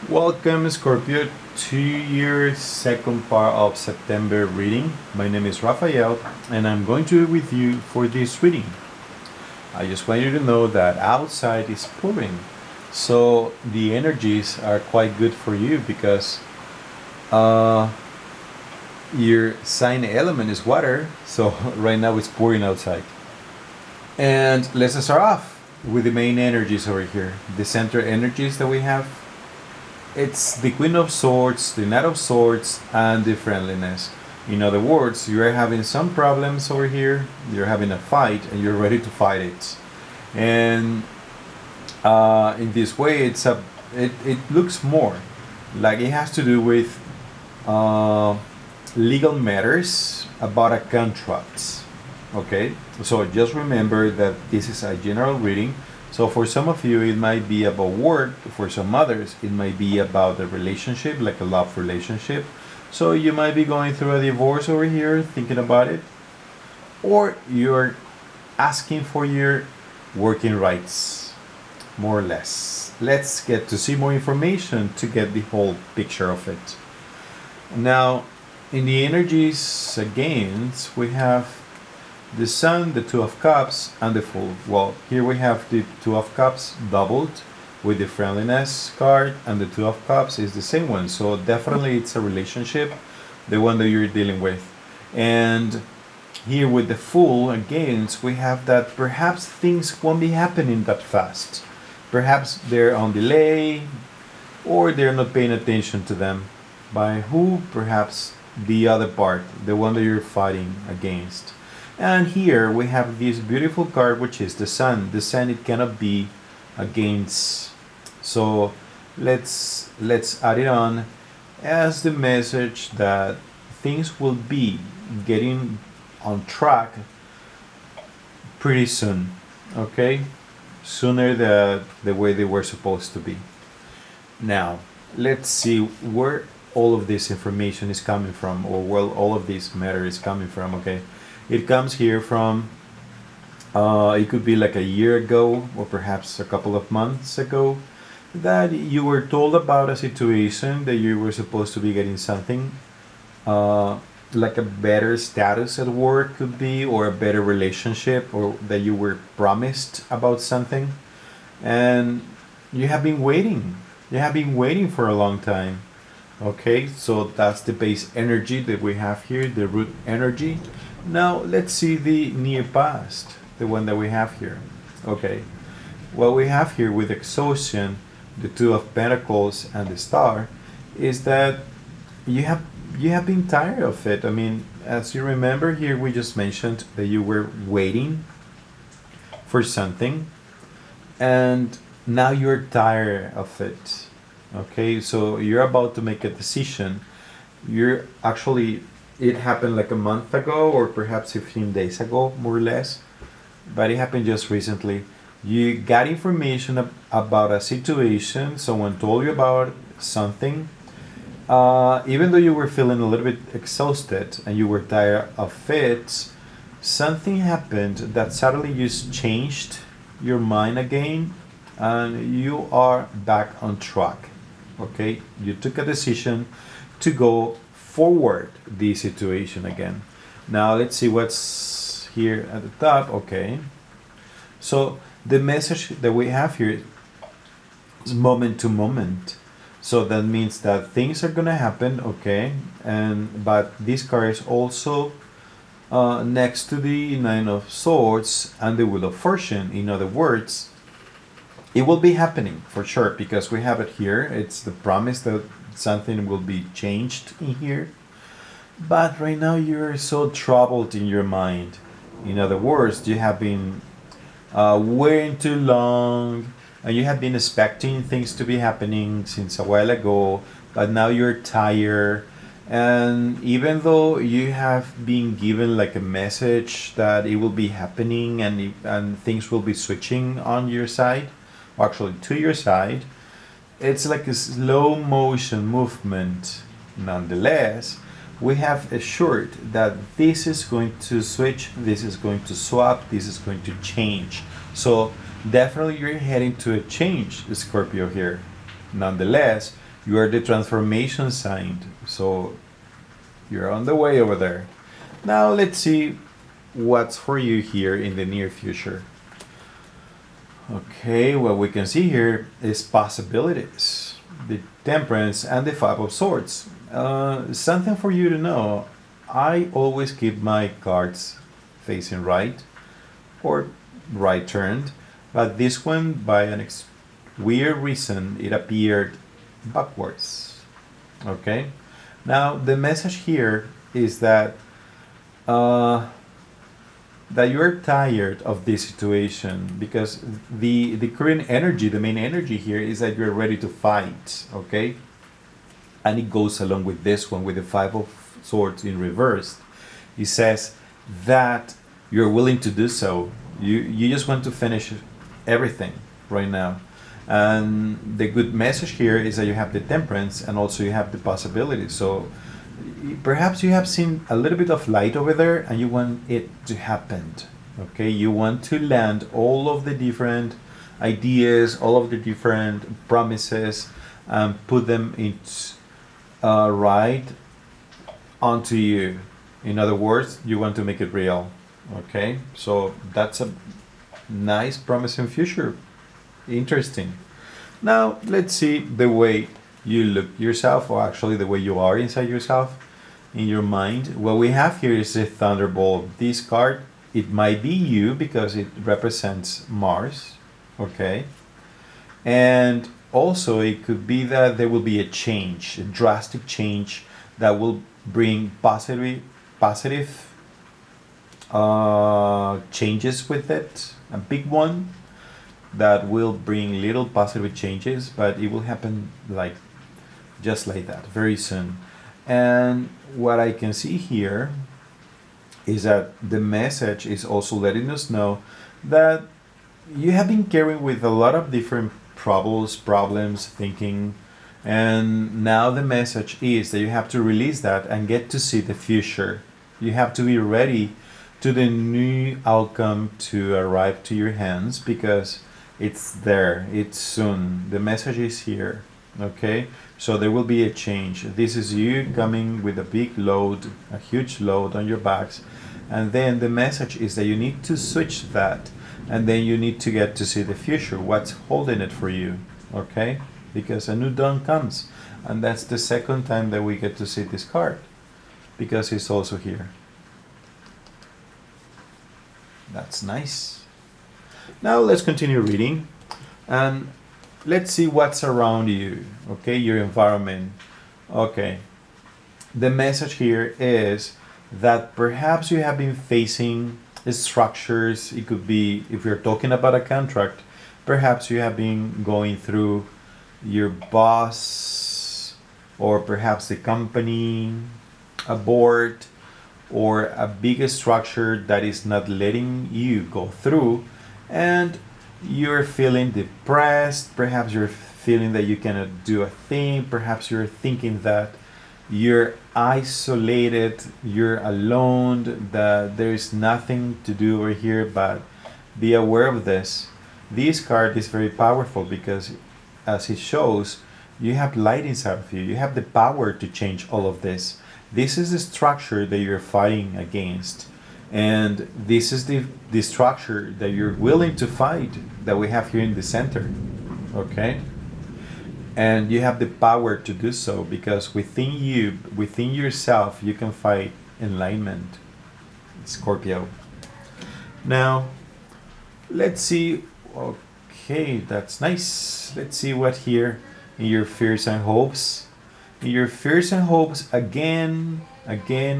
Welcome, Scorpio, to your second part of September reading. My name is Rafael, and I'm going to be with you for this reading. I just want you to know that outside is pouring, so the energies are quite good for you because uh, your sign element is water, so right now it's pouring outside. And let's start off with the main energies over here. The center energies that we have, it's the Queen of Swords, the Knight of Swords, and the friendliness. In other words, you are having some problems over here, you're having a fight, and you're ready to fight it. And in this way, it looks more like it has to do with uh, legal matters about a contract. Okay, so just remember that this is a general reading. So for some of you, it might be about work. For some others, it might be about a relationship, like a love relationship. So you might be going through a divorce over here, thinking about it, or you're asking for your working rights, more or less. Let's get to see more information to get the whole picture of it. Now, in the energies against, we have the Sun, the Two of Cups, and the Fool. Well, here we have the Two of Cups doubled with the friendliness card, and the Two of Cups is the same one. So definitely it's a relationship, the one that you're dealing with. And here with the Fool against, we have that perhaps things won't be happening that fast. Perhaps they're on delay, or they're not paying attention to them. By who? Perhaps the other part, the one that you're fighting against. And here we have this beautiful card, which is the Sun. The Sun, it cannot be against. So let's add it on as the message that things will be getting on track pretty soon. Okay, sooner the way they were supposed to be. Now let's see where all of this information is coming from, or where all of this matter is coming from. Okay, it comes here from, it could be like a year ago or perhaps a couple of months ago, that you were told about a situation that you were supposed to be getting something, uh, like a better status at work could be, or a better relationship, or that you were promised about something. And you have been waiting. You have been waiting for a long time. Okay, so that's the base energy that we have here, the root energy. Now let's see the near past, the one that we have here. Okay, what we have here with exhaustion, the Two of Pentacles, and the Star, is that you have you have been tired of it. I mean, as you remember here, we just mentioned that you were waiting for something, and now you're tired of it. Okay, so you're about to make a decision. You're actually, it happened like a month ago or perhaps 15 days ago, more or less, but it happened just recently. You got information about a situation, someone told you about something. Even though you were feeling a little bit exhausted and you were tired of it, something happened that suddenly just changed your mind again, and you are back on track. Okay, you took a decision to go forward the situation again. Now let's see what's here at the top. Okay, so the message that we have here is moment to moment. So that means that things are gonna happen. Okay, and but this card is also next to the Nine of Swords and the Wheel of Fortune. In other words, it will be happening for sure because we have it here. It's the promise that something will be changed in here. But right now you're so troubled in your mind. In other words, you have been waiting too long, and you have been expecting things to be happening since a while ago, but now you're tired. And even though you have been given like a message that it will be happening, and things will be switching on your side, or actually to your side, it's like a slow motion movement. Nonetheless, we have assured that this is going to switch, this is going to swap, this is going to change. So definitely you're heading to a change, Scorpio here. Nonetheless, You are the transformation sign. So you're on the way over there. Now let's see what's for you here in the near future. Okay, what we can see here is possibilities, the Temperance and the Five of Swords. Something for you to know. I always keep my cards facing right or right turned, but this one, by an weird reason, it appeared backwards. Okay, now the message here is uh, that you're tired of this situation because the current energy, the main energy here is that you're ready to fight. Okay, and it goes along with this one with the Five of Swords in reverse. It says that you're willing to do so. You just want to finish everything right now. And the good message here is that you have the Temperance and also you have the possibility. So perhaps you have seen a little bit of light over there and you want it to happen. Okay, you want to land all of the different ideas, all of the different promises, and put them in right onto you. In other words, you want to make it real. Okay, so that's a nice, promising future. Interesting. Now let's see the way you look yourself, or actually the way you are inside yourself, in your mind. What we have here is a thunderbolt. This card, it might be you because it represents Mars. Okay, and also it could be that there will be a change, a drastic change that will bring positive changes with it, a big one that will bring little positive changes, but it will happen like just like that very soon. And what I can see here is that the message is also letting us know that you have been carrying with a lot of different problems, thinking, and now the message is that you have to release that and get to see the future. You have to be ready to the new outcome to arrive to your hands because it's there, it's soon. The message is here. Okay, so there will be a change. This is you coming with a big load, a huge load on your backs, and then the message is that you need to switch that, and then you need to get to see the future, what's holding it for you. Okay, because a new dawn comes, and that's the second time that we get to see this card because it's also here. That's nice. Now let's continue reading and let's see what's around you. Okay, your environment. Okay, the message here is that perhaps you have been facing structures. It could be, if you're talking about a contract, perhaps you have been going through your boss or perhaps the company, a board, or a big structure that is not letting you go through, and you're feeling depressed. Perhaps you're feeling that you cannot do a thing. Perhaps you're thinking that you're isolated, you're alone, that there is nothing to do over here. But be aware of this. This card is very powerful because, as it shows, you have light inside of you. You have the power to change all of this. This is the structure that you're fighting against. And this is the structure that you're willing to fight that we have here in the center. Okay? And you have the power to do so because within you, within yourself, you can fight enlightenment. Scorpio. Now, let's see. Okay, that's nice. Let's see what here in your fears and hopes. In your fears and hopes, again,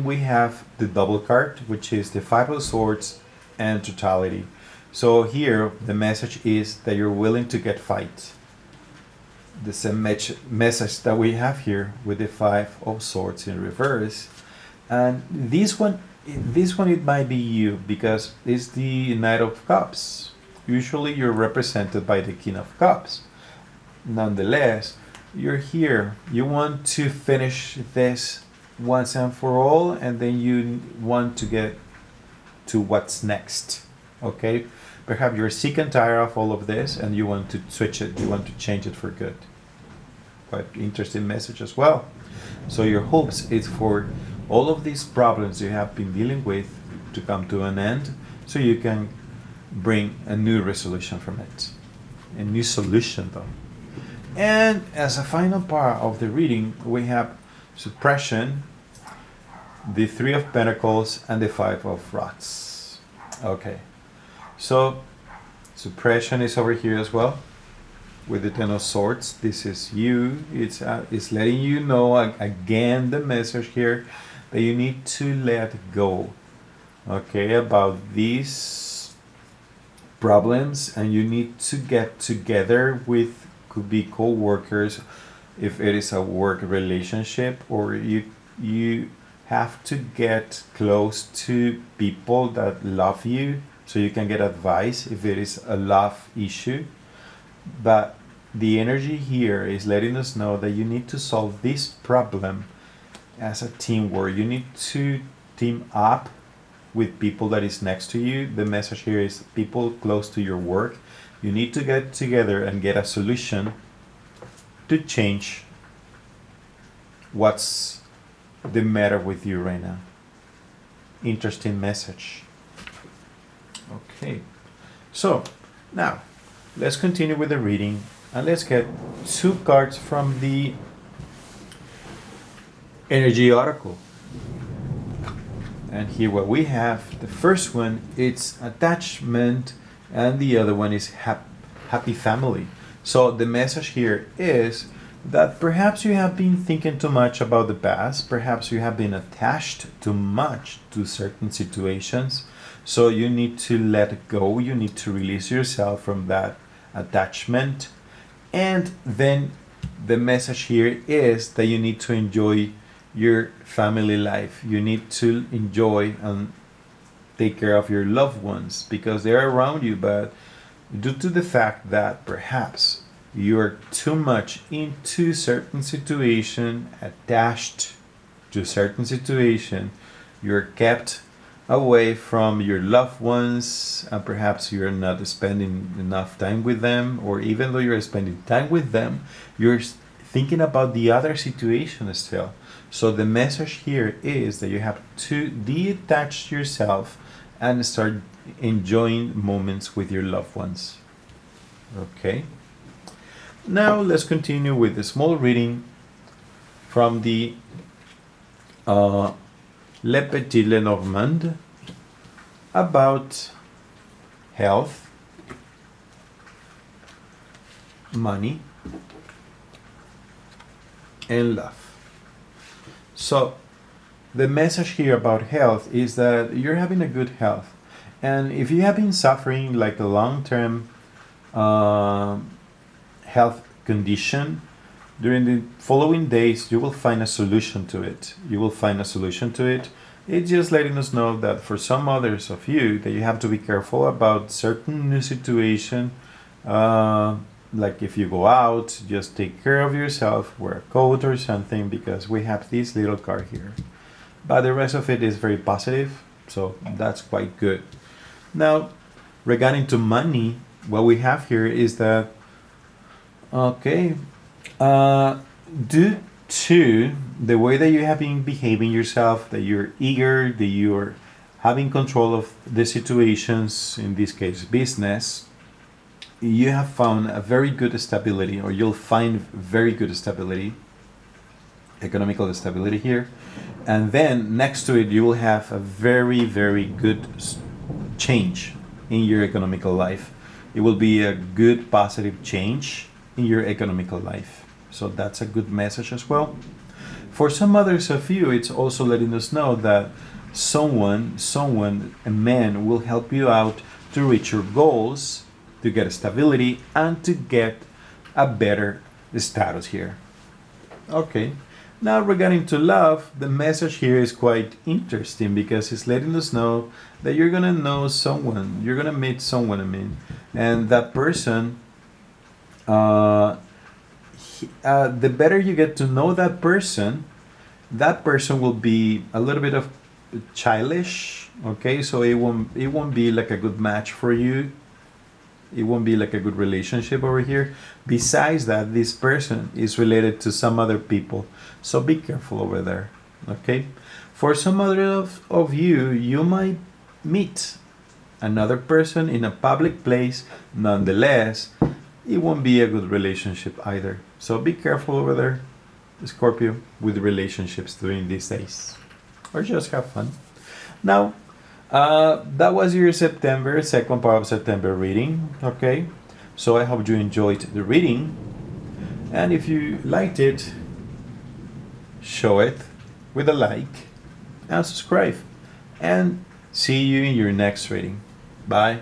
we have the double card, which is the Five of Swords and totality. So here, the message is that you're willing to get fight. The same message that we have here with the Five of Swords in reverse. And this one it might be you because it's the Knight of Cups. Usually you're represented by the King of Cups. Nonetheless, you're here. You want to finish this once and for all, and then you want to get to what's next. Okay? Perhaps you're sick and tired of all of this and you want to switch it, you want to change it for good. quite interesting message as well. So your hopes is for all of these problems you have been dealing with to come to an end, so you can bring a new resolution from it, a new solution though. And as a final part of the reading, we have suppression, the Three of Pentacles, and the Five of Rods. Okay, so suppression is over here as well with the Ten of Swords. This is you. It's letting you know again the message here that you need to let go, okay, about these problems, and you need to get together with, could be co-workers if it is a work relationship, or you have to get close to people that love you so you can get advice if it is a love issue. But the energy here is letting us know that you need to solve this problem as a teamwork. You need to team up with people that is next to you. The message here is people close to your work. You need to get together and get a solution to change what's the matter with you right now. Interesting message. Okay, so now let's continue with the reading, and let's get two cards from the energy oracle. And here what we have, the first one, it's attachment, and the other one is happy family. So the message here is that perhaps you have been thinking too much about the past, perhaps you have been attached too much to certain situations, so you need to let go, you need to release yourself from that attachment. And then the message here is that you need to enjoy your family life. You need to enjoy and take care of your loved ones because they're around you, but due to the fact that perhaps you're too much into certain situation, attached to certain situation, you're kept away from your loved ones, and perhaps you're not spending enough time with them, or even though you're spending time with them, you're thinking about the other situation still. So the message here is that you have to detach yourself and start enjoying moments with your loved ones. Okay, now let's continue with a small reading from the Le Petit Lenormand about health, money, and love. So the message here about health is that you're having a good health, and if you have been suffering like a long-term health condition, during the following days you will find a solution to it. It's just letting us know that for some others of you that you have to be careful about certain new situation. Like if you go out, just take care of yourself, wear a coat or something, because we have this little card here. But the rest of it is very positive, so that's quite good. Now, regarding to money, what we have here is that, okay, due to the way that you have been behaving yourself, that you're eager, that you're having control of the situations, in this case business, you have found a very good stability, or you'll find very good stability, economical stability here. And then next to it, you will have a very, very good change in your economical life. It will be a good positive change in your economical life. So that's a good message as well. For some others of you, it's also letting us know that someone, a man, will help you out to reach your goals, to get stability, and to get a better status here. Okay, now regarding to love, the message here is quite interesting because it's letting us know that you're gonna know someone, you're gonna meet someone, and that person, the better you get to know that person will be a little bit of childish, okay, so it won't be like a good match for you. It won't be like a good relationship over here. Besides that, this person is related to some other people. So be careful over there. Okay? For some other of you, you might meet another person in a public place. Nonetheless, it won't be a good relationship either. So be careful over there, Scorpio, with relationships during these days. Or just have fun. Now, that was your September, second part of September reading. Okay? So I hope you enjoyed the reading. And if you liked it, show it with a like and subscribe. And see you in your next reading. Bye.